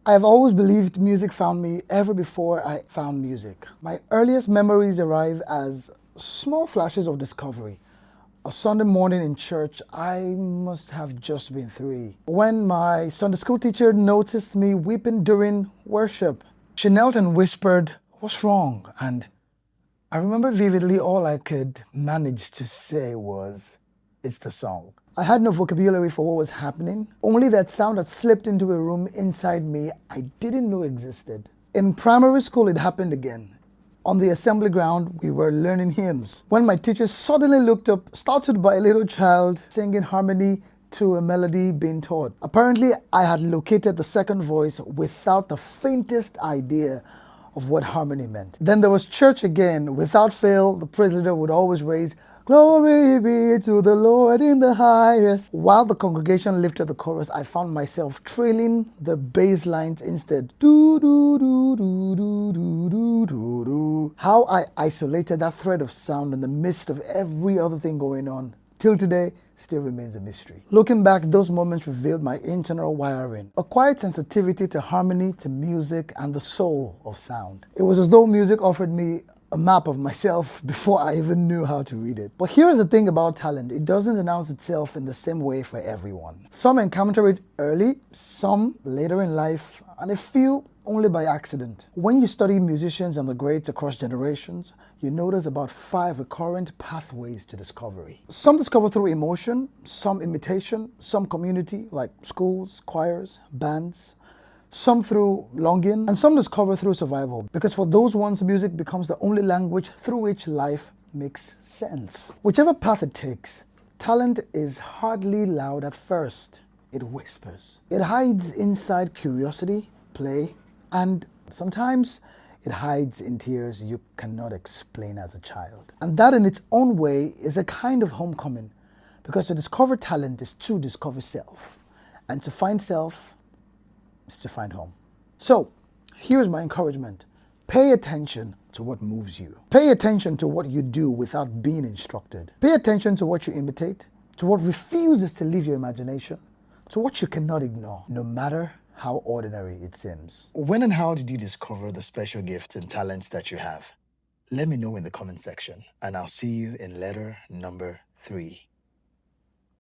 I've always believed music found me ever before I found music. My earliest memories arrive as small flashes of discovery. A Sunday morning in church, I must have just been 3, when my Sunday school teacher noticed me weeping during worship. She knelt and whispered, "What's wrong?" And I remember vividly all I could manage to say was, "It's the song." I had no vocabulary for what was happening, only that sound had slipped into a room inside me I didn't know existed. In primary school, it happened again. On the assembly ground, we were learning hymns when my teacher suddenly looked up, startled by a little child singing harmony to a melody being taught. Apparently, I had located the second voice without the faintest idea of what harmony meant. Then there was church again. Without fail, the praise leader would always raise, "Glory be to the Lord in the highest." While the congregation lifted the chorus, I found myself trailing the bass lines instead. Do, do, do, do, do, do, do, do, do. How I isolated that thread of sound in the midst of every other thing going on, till today, still remains a mystery. Looking back, those moments revealed my internal wiring, a quiet sensitivity to harmony, to music, and the soul of sound. It was as though music offered me a map of myself before I even knew how to read it. But here's the thing about talent: it doesn't announce itself in the same way for everyone. Some encounter it early, some later in life, and a few only by accident. When you study musicians and the greats across generations, you notice about 5 recurrent pathways to discovery. Some discover through emotion, some imitation, some community, like schools, choirs, bands, some through longing, and some discover through survival. Because for those ones, music becomes the only language through which life makes sense. Whichever path it takes, talent is hardly loud at first. It whispers. It hides inside curiosity, play, and sometimes it hides in tears you cannot explain as a child. And that in its own way is a kind of homecoming, because to discover talent is to discover self. And to find self is to find home. So, here's my encouragement. Pay attention to what moves you. Pay attention to what you do without being instructed. Pay attention to what you imitate, to what refuses to leave your imagination, to what you cannot ignore, no matter how ordinary it seems. When and how did you discover the special gifts and talents that you have? Let me know in the comment section, and I'll see you in letter number 3.